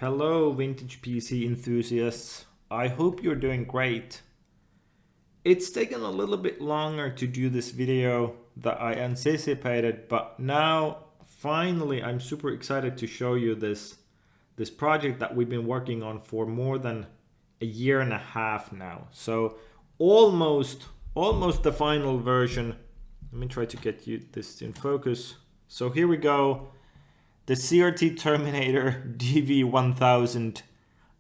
Hello, vintage PC enthusiasts. I hope you're doing great. It's taken a little bit longer to do this video than I anticipated, but now finally I'm super excited to show you this project that we've been working on for more than a year and a half now. So almost the final version. Let me try to get you this in focus. So here we go. The CRT Terminator DV1000,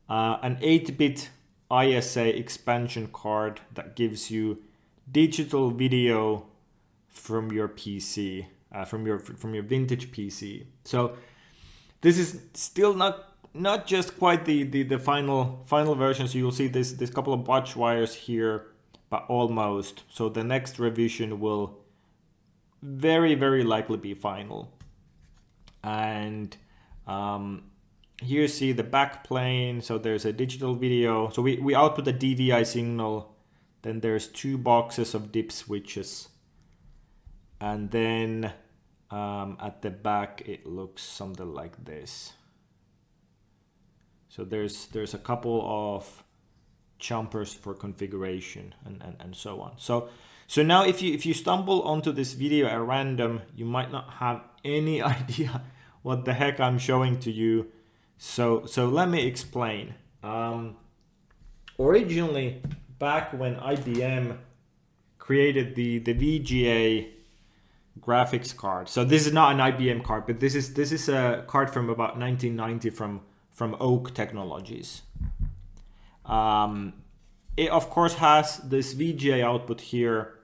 an 8-bit ISA expansion card that gives you digital video from your PC, from your vintage PC. So this is still not just quite the final version. So you'll see this couple of botch wires here, but almost. So the next revision will very likely be final. And here you see the back plane. So there's a digital video. So we output a DVI signal. Then there's two boxes of dip switches. And then at the back, it looks something like this. So there's a couple of jumpers for configuration and so on. So now if you stumble onto this video at random, you might not have any idea what the heck I'm showing to you. So let me explain. Originally, back when IBM created the VGA graphics card. So this is not an IBM card, but this is a card from about 1990 from Oak Technologies. It of course has this VGA output here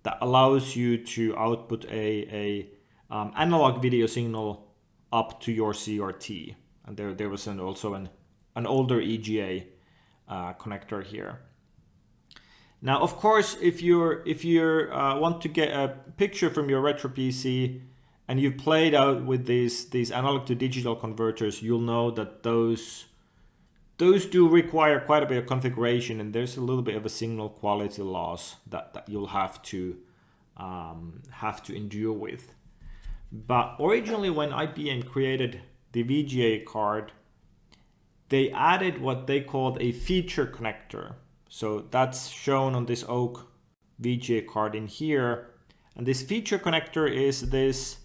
that allows you to output a analog video signal up to your CRT, and there was also an older EGA connector here. Now, of course, if you want to get a picture from your retro PC and you've played out with these analog to digital converters, you'll know that those do require quite a bit of configuration, and there's a little bit of a signal quality loss that you'll have to endure with. But originally, when IBM created the VGA card, they added what they called a feature connector. So that's shown on this Oak VGA card in here. And this feature connector is this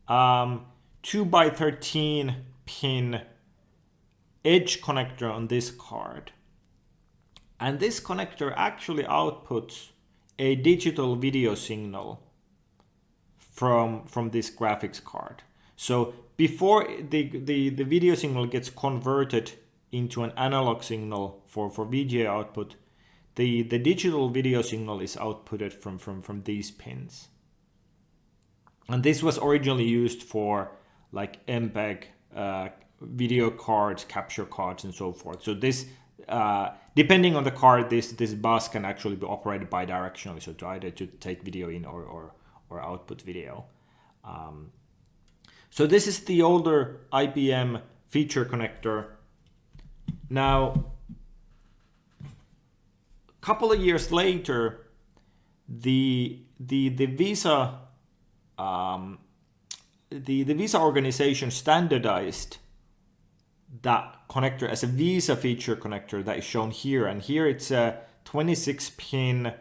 2x13 pin edge connector on this card. And this connector actually outputs a digital video signal from this graphics card. So before the video signal gets converted into an analog signal for VGA output, the digital video signal is outputted from these pins. And this was originally used for like MPEG video cards, capture cards, and so forth. So this, depending on the card, this bus can actually be operated bidirectionally, so to either to take video in or output video. So this is the older IBM feature connector. Now, a couple of years later, the Visa the Visa organization standardized that connector as a Visa feature connector that is shown here. And here it's a 26 pin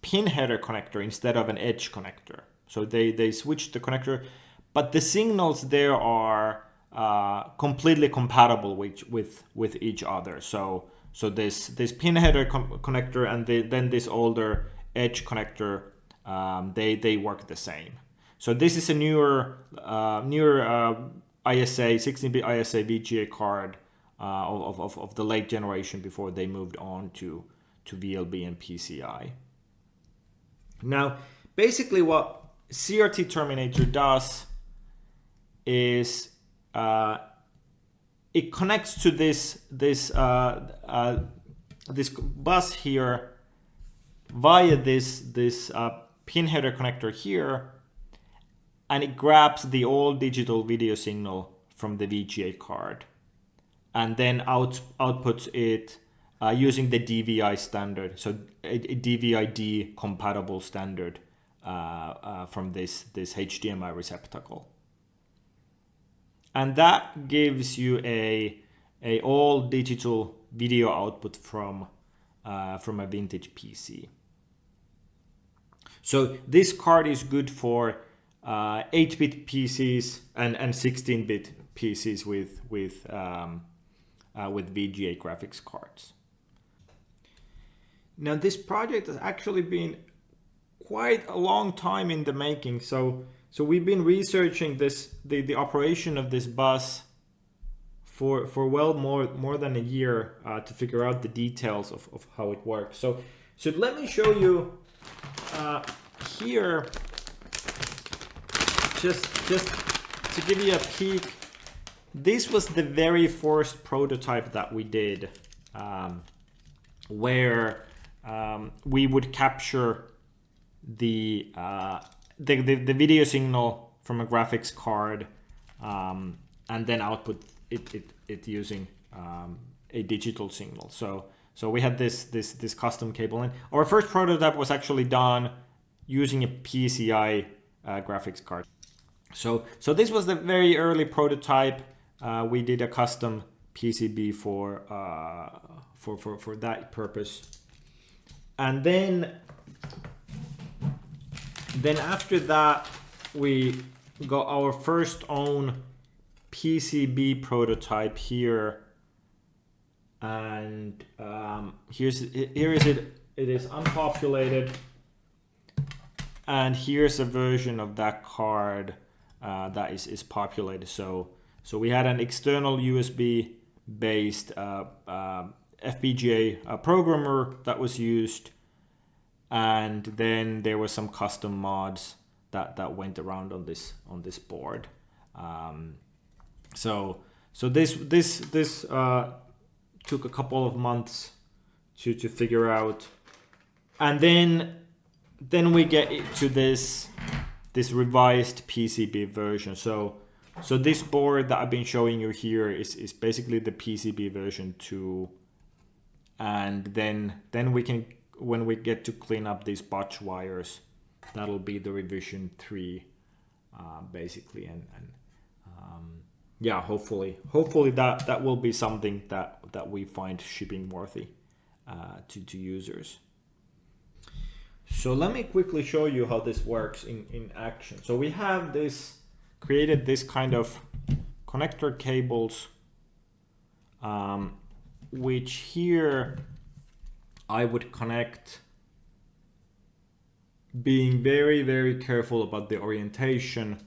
pin header connector instead of an edge connector. So they switched the connector, but the signals there are completely compatible with each other. So this pin header connector and then this older edge connector, they work the same. So this is a newer ISA 16-bit ISA VGA card of the late generation before they moved on to VLB and PCI. Now, basically what CRT Terminator does is it connects to this bus here via this pin header connector here, and it grabs the old digital video signal from the VGA card and then outputs it using the DVI standard, so a DVI-D compatible standard from this HDMI receptacle. and that gives you a all digital video output from a vintage PC. So this card is good for 8-bit PCs and 16-bit PCs with VGA graphics cards. Now this project has actually been quite a long time in the making. So we've been researching the operation of this bus for well more than a year to figure out the details of how it works. So let me show you here, just to give you a peek. This was the very first prototype that we did, where we would capture the video signal from a graphics card and then output it using a digital signal. So we had this custom cable, and our first prototype was actually done using a PCI graphics card. So this was the very early prototype. We did a custom PCB for that purpose, and then after that we got our first own PCB prototype here, and here is it. It is unpopulated, and here's a version of that card that is populated. So we had an external USB based FPGA programmer that was used, and then there were some custom mods that went around on this board. So this took a couple of months to figure out, and then we get to this revised PCB version. So this board that I've been showing you here is basically the PCB version 2, and then we can, when we get to clean up these botch wires, that'll be the revision 3 basically, and yeah, hopefully that will be something that we find shipping worthy to users. So let me quickly show you how this works in action. So we have created this kind of connector cables, which here I would connect, being very, very careful about the orientation.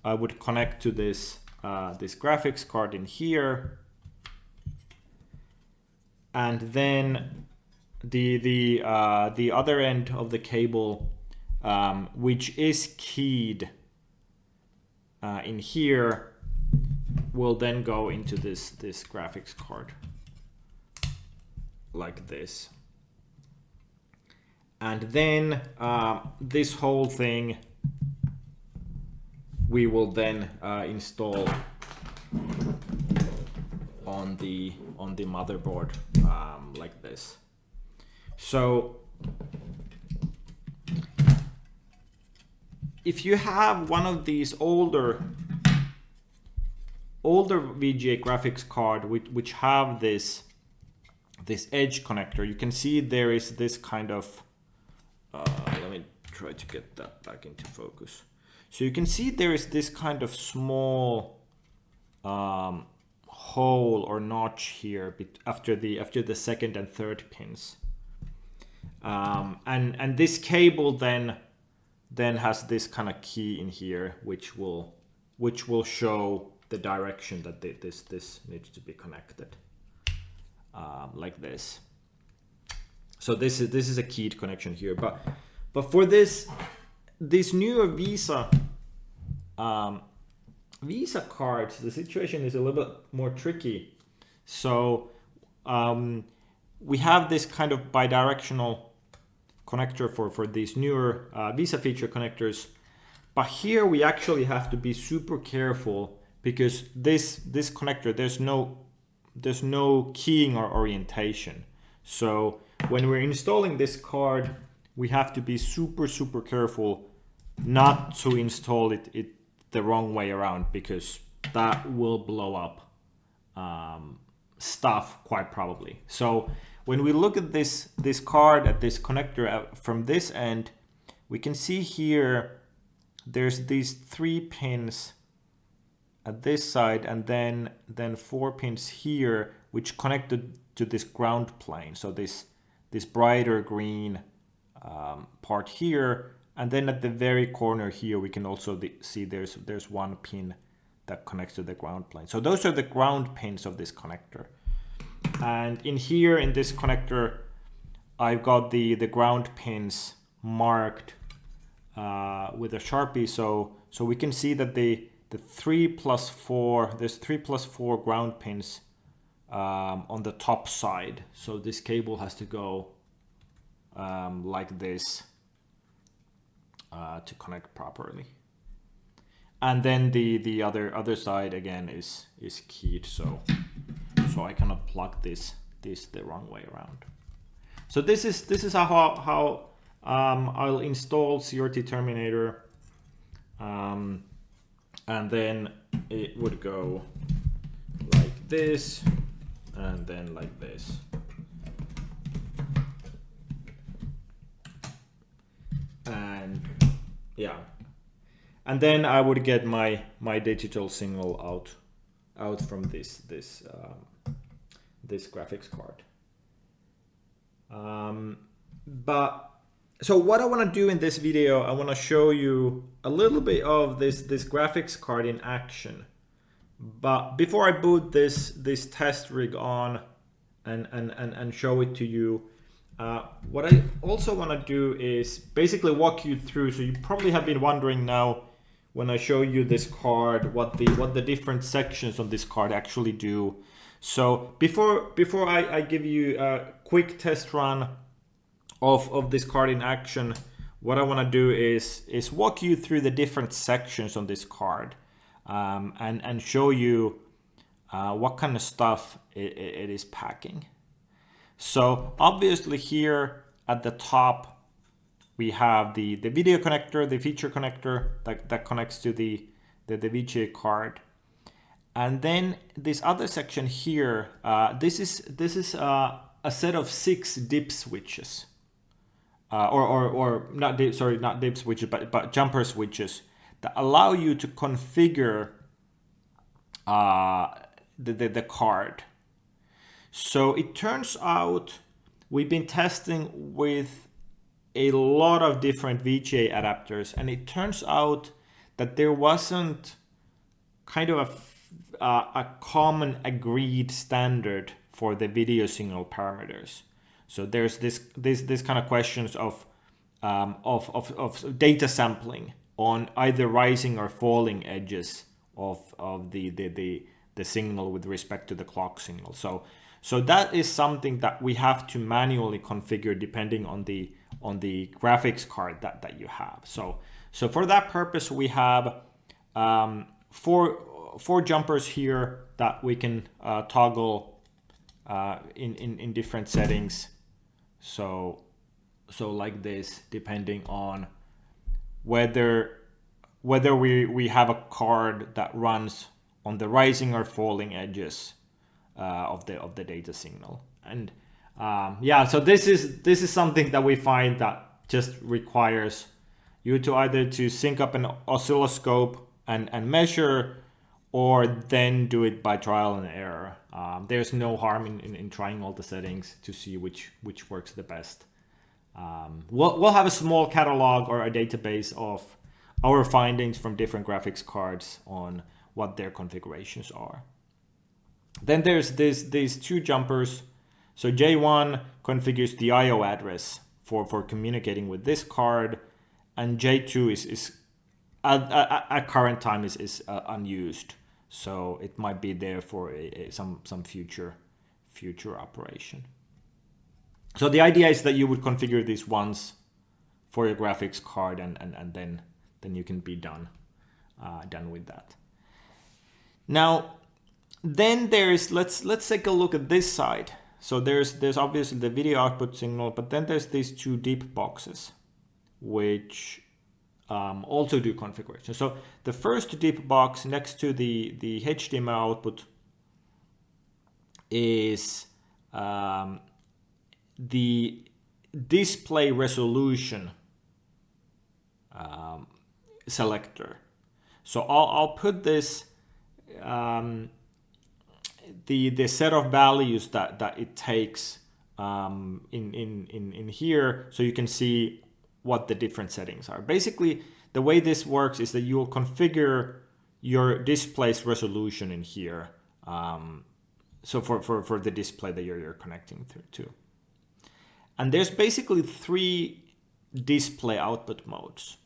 I would connect to this graphics card in here, and then the other end of the cable, which is keyed in here, will then go into this graphics card like this. And then this whole thing we will then install on the motherboard like this. So if you have one of these older VGA graphics card which have this edge connector, you can see there is this kind of let me try to get that back into focus. So you can see there is this kind of small hole or notch here after the second and third pins, and this cable then has this kind of key in here which will show the direction that this needs to be connected, like this. So this is a keyed connection here, but for this newer Visa cards, the situation is a little bit more tricky. So we have this kind of bidirectional connector for these newer Visa feature connectors, but here we actually have to be super careful because this connector, there's no keying or orientation. So when we're installing this card, we have to be super careful not to install it the wrong way around, because that will blow up stuff quite probably. So when we look at this card, at this connector from this end, we can see here there's these 3 pins at this side, and then 4 pins here which connected to this ground plane. So this brighter green part here, and then at the very corner here we can also see there's 1 pin that connects to the ground plane. So those are the ground pins of this connector. And in here in this connector I've got the ground pins marked with a Sharpie, so we can see that the 3 plus 4, there's 3 plus 4 ground pins on the top side. So this cable has to go like this to connect properly. And then the other side again is keyed, so I cannot plug this the wrong way around. So this is how I'll install CRT Terminator, and then it would go like this and then like this. And yeah, and then I would get my digital signal out from this graphics card. But so what I want to do in this video, I want to show you a little bit of this graphics card in action. But before I boot this test rig on and show it to you, what I also want to do is basically walk you through. So you probably have been wondering now, when I show you this card, what the different sections of this card actually do. So before I give you a quick test run of this card in action, what I want to do is walk you through the different sections on this card, and show you what kind of stuff it is packing. So obviously here at the top we have the video connector, the feature connector that connects to the VGA card. And then this other section here, this is a set of 6 dip switches, or not dip, sorry, not dip switches, but jumper switches that allow you to configure the card. So it turns out we've been testing with a lot of different VGA adapters, and it turns out that there wasn't kind of a common agreed standard for the video signal parameters. So there's this kind of questions of data sampling on either rising or falling edges of the signal with respect to the clock signal. So that is something that we have to manually configure depending on the graphics card that you have. So for that purpose, we have four jumpers here that we can toggle in different settings. So like this, depending on whether we have a card that runs on the rising or falling edges of the data signal. And yeah, so this is something that we find that just requires you to either to sync up an oscilloscope and measure, or then do it by trial and error. There's no harm in trying all the settings to see which works the best. We'll have a small catalog or a database of our findings from different graphics cards on what their configurations are. Then there's these 2 jumpers. So J1 configures the IO address for communicating with this card, and J2 is at current time is unused. So it might be there for some future operation. So the idea is that you would configure these once for your graphics card, and then you can be done with that. Now, then there's let's take a look at this side. So there's obviously the video output signal, but then there's these 2 deep boxes, which also do configuration. So the first DIP box next to the HDMI output is the display resolution selector. So I'll put this the set of values that it takes in here, so you can see what the different settings are. Basically, the way this works is that you will configure your display's resolution in here. So for the display that you're connecting to. And there's basically 3 display output modes.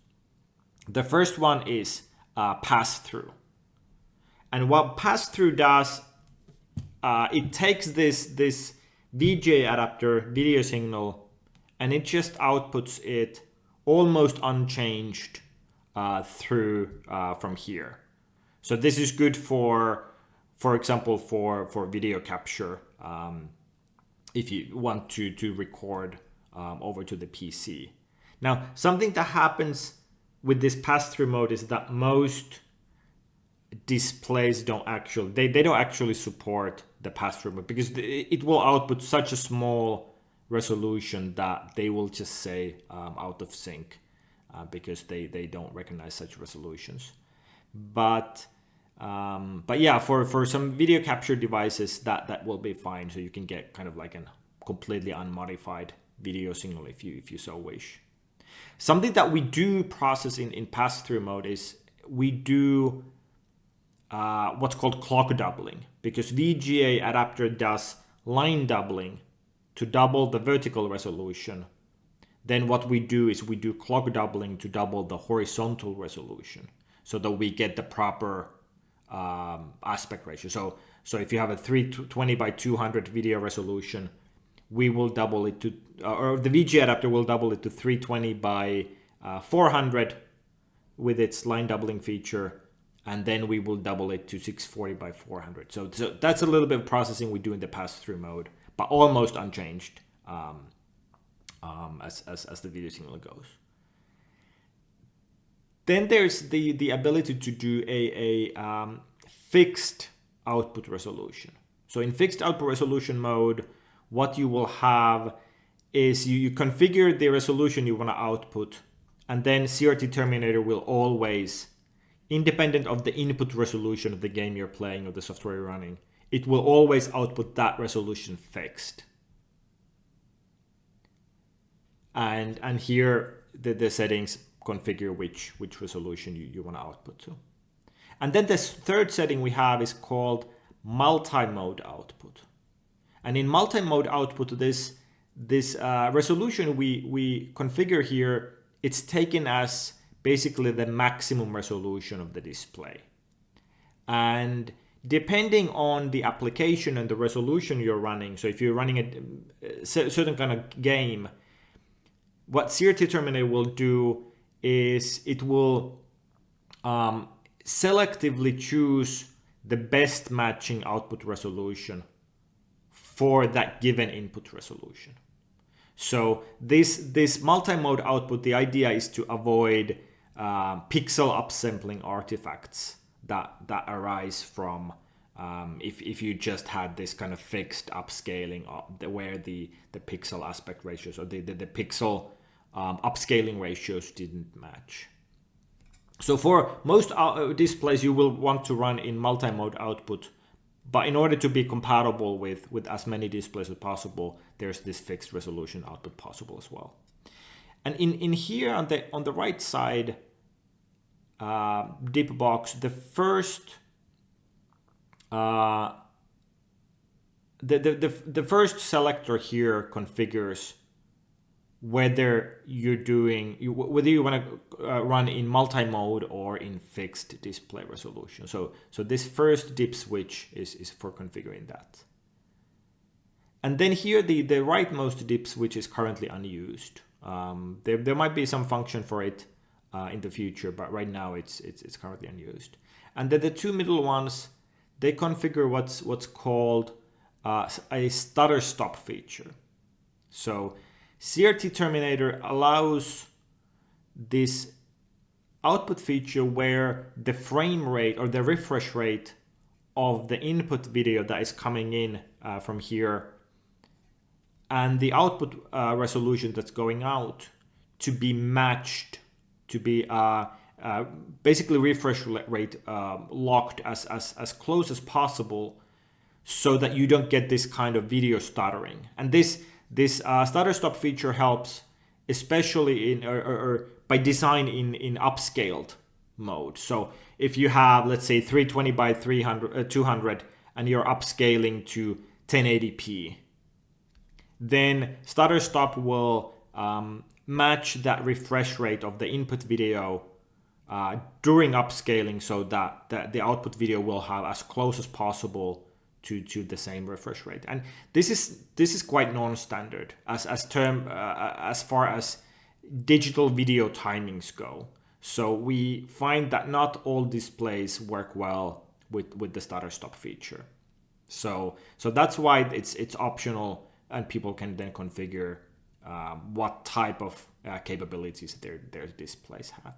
The first one is pass-through. And what pass-through does, it takes this VGA adapter video signal and it just outputs it almost unchanged through from here. So this is good for example, for video capture, if you want to record over to the PC. Now, something that happens with this pass-through mode is that most displays don't actually, they don't actually support the pass-through mode, because it will output such a small resolution that they will just say out of sync, because they don't recognize such resolutions. But yeah, for some video capture devices, that will be fine. So you can get kind of like a completely unmodified video signal if you so wish. Something that we do process in pass-through mode is we do what's called clock doubling, because VGA adapter does line doubling to double the vertical resolution. Then what we do is we do clock doubling to double the horizontal resolution, so that we get the proper aspect ratio. So if you have a 320 by 200 video resolution, we will double it to, or the VGA adapter will double it to 320 by 400 with its line doubling feature, and then we will double it to 640 by 400. So that's a little bit of processing we do in the pass-through mode, but almost unchanged as the video signal goes. Then there's the ability to do a fixed output resolution. So in fixed output resolution mode, what you will have is you configure the resolution you want to output, and then CRT Terminator will always, independent of the input resolution of the game you're playing or the software you're running, it will always output that resolution fixed. And here the settings configure which resolution you want to output to. And then the third setting we have is called multi-mode output. And in multi-mode output, this resolution we configure here, it's taken as basically the maximum resolution of the display. And depending on the application and the resolution you're running, so if you're running a certain kind of game, what CRT Terminator will do is it will selectively choose the best matching output resolution for that given input resolution. So this multi-mode output, the idea is to avoid pixel upsampling artifacts that arise from if you just had this kind of fixed upscaling where the pixel aspect ratios or the pixel upscaling ratios didn't match. So for most displays, you will want to run in multi-mode output, but in order to be compatible with as many displays as possible, there's this fixed resolution output possible as well. And in here on the right side DIP box, the first the first selector here configures whether you want to run in multi-mode or in fixed display resolution. So this first DIP switch is for configuring that. And then here the rightmost DIP switch is currently unused. There might be some function for it in the future, but right now it's currently unused. And then the two middle ones, they configure what's called a stutter stop feature. So CRT Terminator allows this output feature where the frame rate or the refresh rate of the input video that is coming in from here and the output resolution that's going out to be matched, to be basically refresh rate locked as close as possible, so that you don't get this kind of video stuttering. And this stutter stop feature helps, especially in or by design in upscaled mode. So if you have, let's say, 320 by 200 and you're upscaling to 1080p, then stutter stop will match that refresh rate of the input video during upscaling, so that the output video will have as close as possible to the same refresh rate. And this is quite non-standard as far as digital video timings go. So we find that not all displays work well with the stutter stop feature. So that's why it's optional, and people can then configure what type of capabilities their displays have.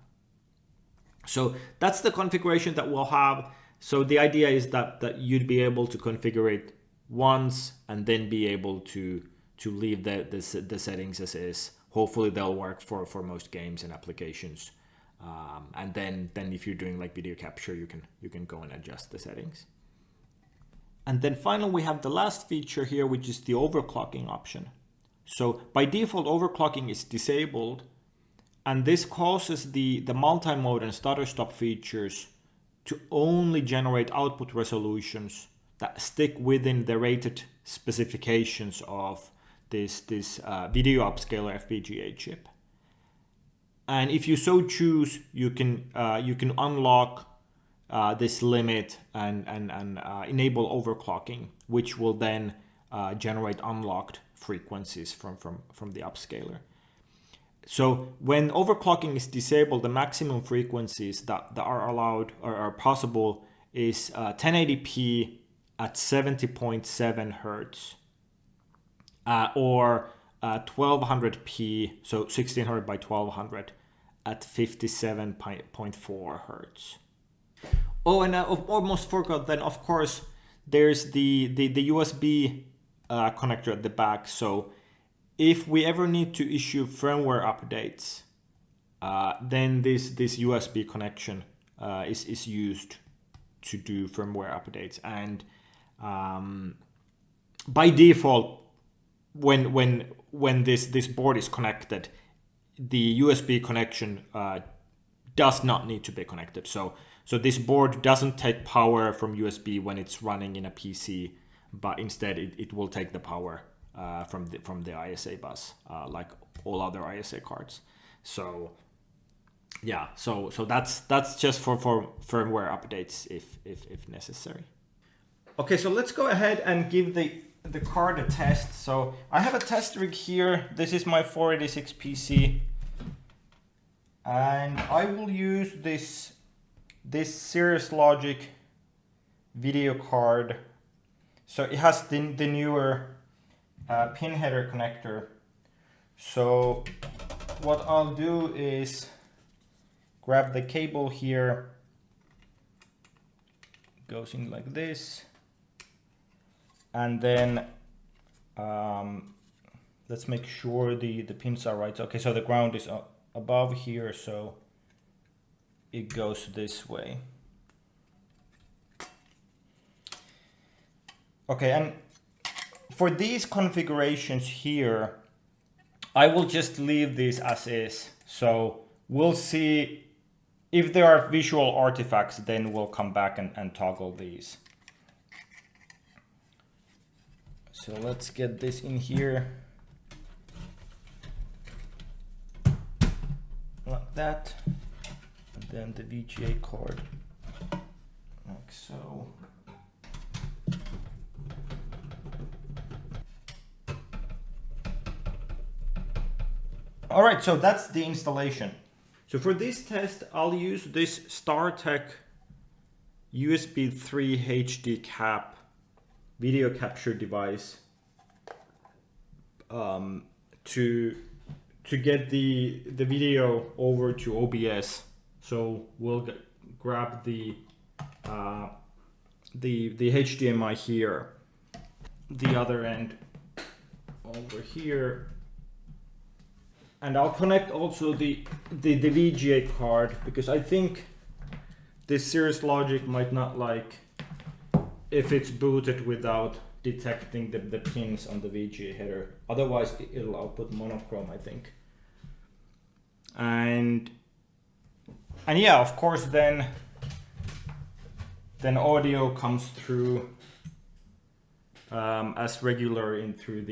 So that's the configuration that we'll have. So the idea is that you'd be able to configure it once and then be able to leave the settings as is. Hopefully they'll work for most games and applications. And then if you're doing like video capture, you can go and adjust the settings. And then finally, we have the last feature here, which is the overclocking option. So by default, overclocking is disabled, and this causes the multi-mode and stutter stop features to only generate output resolutions that stick within the rated specifications of this video upscaler FPGA chip. And if you so choose, you can unlock this limit and enable overclocking, which will then generate unlocked frequencies from the upscaler. So when overclocking is disabled, the maximum frequencies that are allowed or are possible is 1080p at 70.7 hertz or 1200p, so 1600 by 1200 at 57.4 hertz. Oh, and I almost forgot, then of course there's the USB connector at the back. So if we ever need to issue firmware updates, then this USB connection is used to do firmware updates. And by default, when this board is connected, the USB connection does not need to be connected. So this board doesn't take power from USB when it's running in a PC, but instead it will take the power from the ISA bus, like all other ISA cards. So yeah, so that's just for firmware updates if necessary. Okay, so let's go ahead and give the card a test. So I have a test rig here. This is my 486 PC, and I will use this Cirrus Logic video card. So it has the newer pin header connector. So what I'll do is grab the cable here, goes in like this, and then let's make sure the pins are right. Okay, so the ground is above here, so it goes this way. Okay, and for these configurations here, I will just leave these as is. So we'll see if there are visual artifacts, then we'll come back and toggle these. So let's get this in here. Like that. And then the VGA cord, like so. All right, so that's the installation. So for this test, I'll use this StarTech USB 3 HD cap video capture device to get the video over to OBS. So we'll grab the HDMI here, the other end over here, and I'll connect also the VGA card, because I think this Cirrus Logic might not like if it's booted without detecting the pins on the VGA header. Otherwise it'll output monochrome, I think. And yeah, of course, then audio comes through as regular in through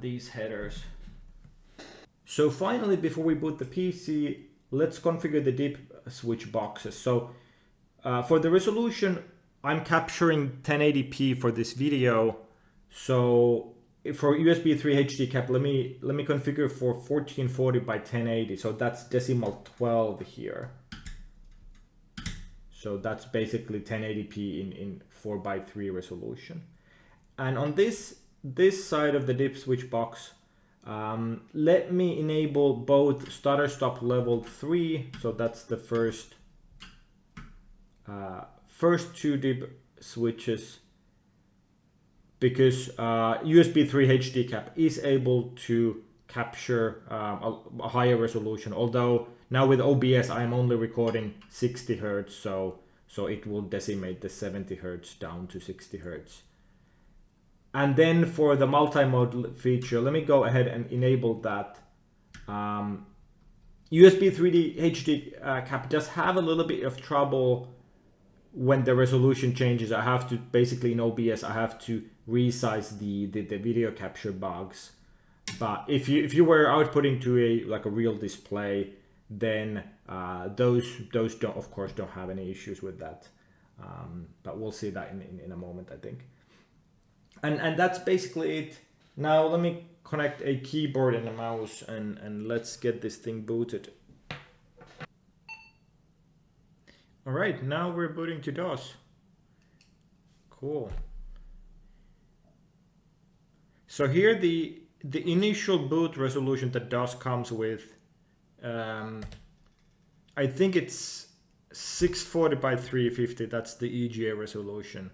these headers. So finally, before we boot the PC, let's configure the DIP switch boxes. So for the resolution, I'm capturing 1080p for this video. So for USB 3 HD cap, let me configure for 1440 by 1080. So that's decimal 12 here. So that's basically 1080p in 4:3 resolution. And on this side of the DIP switch box, let me enable both stutter stop level 3. So that's the first two DIP switches, because USB 3 HD cap is able to capture a higher resolution, although now with OBS I'm only recording 60 Hz, so it will decimate the 70 Hz down to 60 Hz. And then for the multi-mode feature, let me go ahead and enable that. USB 3D HD cap does have a little bit of trouble when the resolution changes. I have to basically, in OBS, I have to resize the video capture bugs. But if you were outputting to a real display, then those don't, of course, don't have any issues with that. But we'll see that in a moment, I think. And that's basically it. Now let me connect a keyboard and a mouse, and let's get this thing booted. All right, now we're booting to DOS. Cool. So here the initial boot resolution that DOS comes with, I think it's 640 by 350. That's the EGA resolution.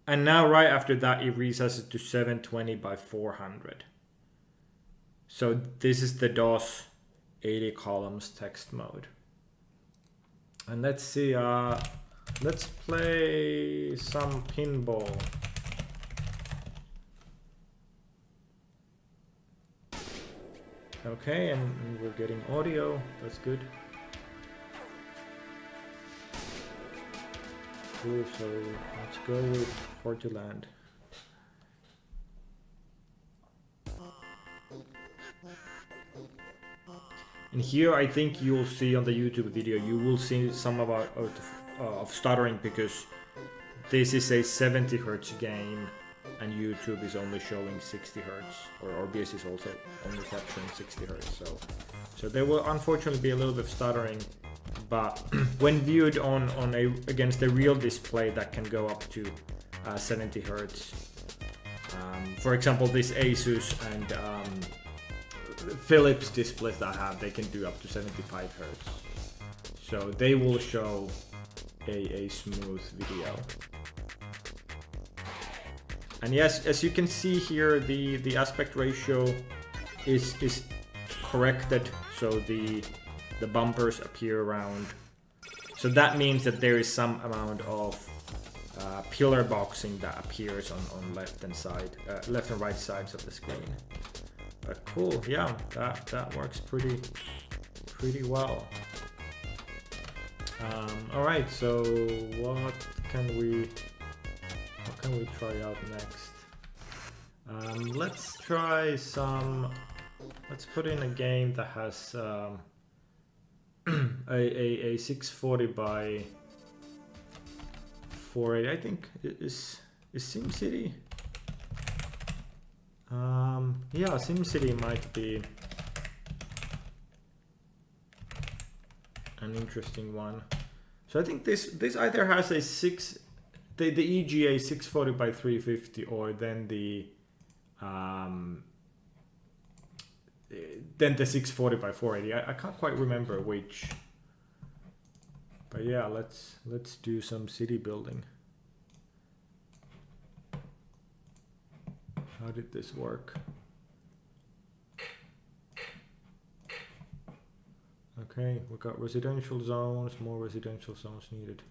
And now right after that, it resizes to 720 by 400. So this is the DOS 80 columns text mode. And let's see, let's play some pinball. Okay, and we're getting audio, that's good. Cool, so let's go with Portland. And here I think you'll see on the YouTube video, you will see some of stuttering, because this is a 70 Hz game and YouTube is only showing 60 Hz, or OBS is also only capturing 60 Hz. So there will unfortunately be a little bit of stuttering, but when viewed against a real display, that can go up to 70 Hz. For example, this Asus and Philips displays that I have, they can do up to 75 Hz. So they will show a smooth video. And yes, as you can see here, the aspect ratio is corrected, so the bumpers appear around. So that means that there is some amount of pillar boxing that appears on left and right sides of the screen. But cool, yeah, that works pretty well. All right, so what can we try out next? Let's try some. Let's put in a game that has a 640 by 480. I think is SimCity. Yeah, SimCity might be an interesting one. So I think this either has the EGA 640 by 350, or then the than the 640 by 480. I can't quite remember which. But yeah, let's do some city building. How did this work? Okay, we got residential zones, more residential zones needed.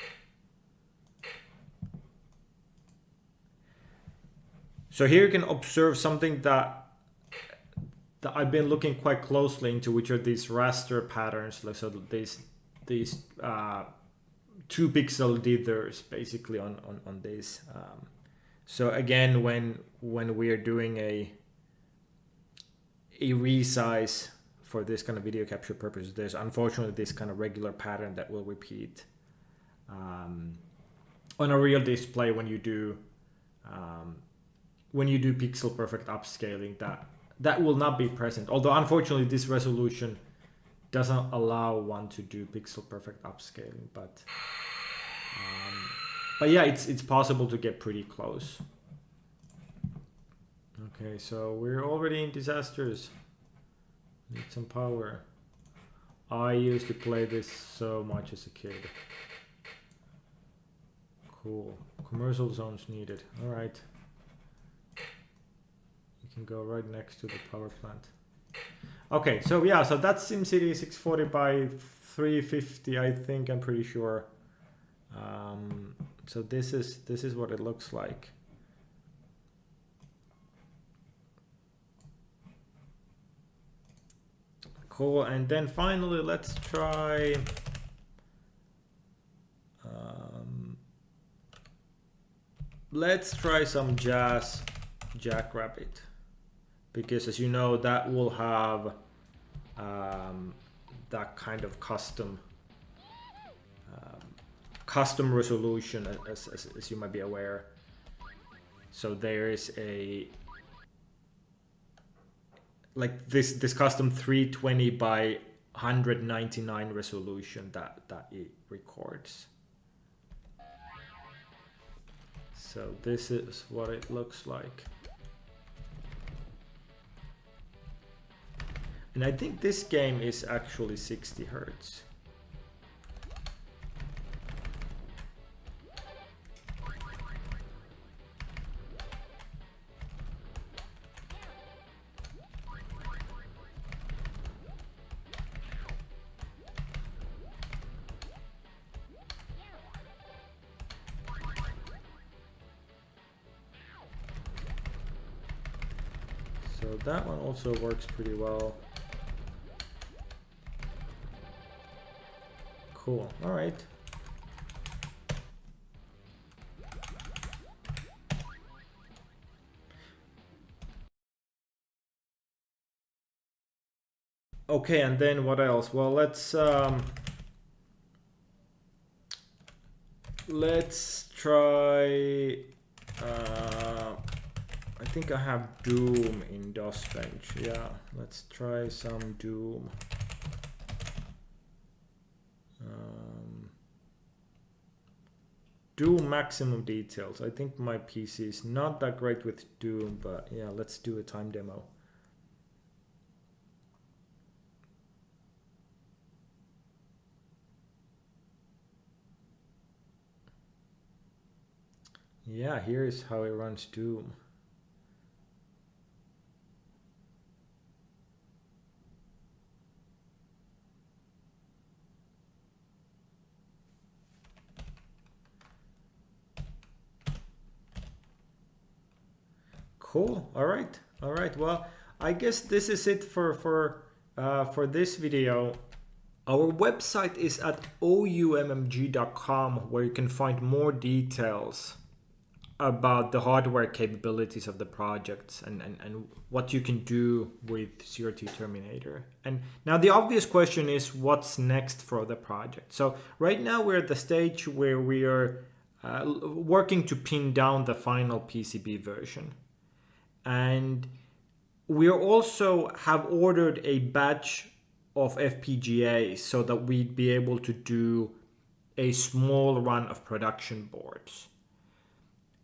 So here you can observe something that I've been looking quite closely into, which are these raster patterns. Like, so these 2 pixel dithers basically on this. So again, when we are doing a resize for this kind of video capture purposes, there's unfortunately this kind of regular pattern that will repeat on a real display when you do pixel perfect upscaling. That will not be present. Although unfortunately this resolution doesn't allow one to do pixel perfect upscaling, but yeah, it's possible to get pretty close. Okay, so we're already in disasters. Need some power. I used to play this so much as a kid. Cool. Commercial zones needed. All right. You can go right next to the power plant. Okay, so yeah, so that's SimCity 640 by 350, I think. I'm pretty sure. So this is what it looks like. Cool, and then finally let's try some Jazz Jackrabbit, because as you know, that will have that kind of custom resolution, as you might be aware. So there is a like this custom 320 by 199 resolution that it records. So this is what it looks like. And I think this game is actually 60 Hertz. So that one also works pretty well. Cool. All right. Okay, and then what else? Well, let's try. I think I have Doom in DOS Bench. Yeah, let's try some Doom. Doom maximum details. I think my PC is not that great with Doom, but yeah, let's do a time demo. Yeah, here is how it runs Doom. Cool. All right. Well, I guess this is it for this video. Our website is at oummg.com, where you can find more details about the hardware capabilities of the projects and what you can do with CRT Terminator. And now the obvious question is, what's next for the project? So right now we're at the stage where we are working to pin down the final PCB version. And we also have ordered a batch of FPGAs so that we'd be able to do a small run of production boards.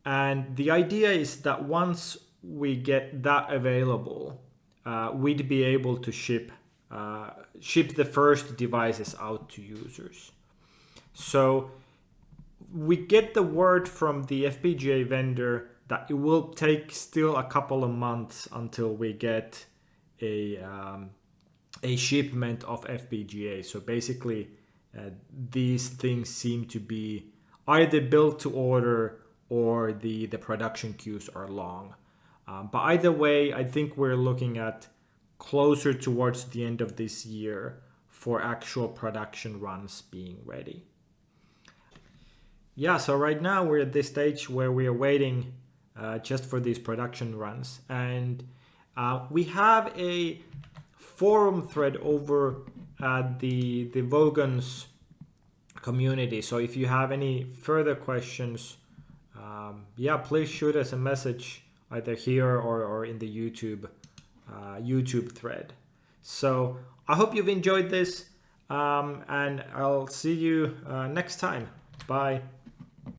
And the idea is that once we get that available, we'd be able to ship the first devices out to users. So we get the word from the FPGA vendor that it will take still a couple of months until we get a shipment of FPGA. So basically, these things seem to be either built to order or the production queues are long. But either way, I think we're looking at closer towards the end of this year for actual production runs being ready. Yeah, so right now we're at this stage where we are waiting just for these production runs. And we have a forum thread over at the Vogons community. So if you have any further questions, yeah, please shoot us a message either here or in the YouTube thread. So I hope you've enjoyed this, and I'll see you next time. Bye.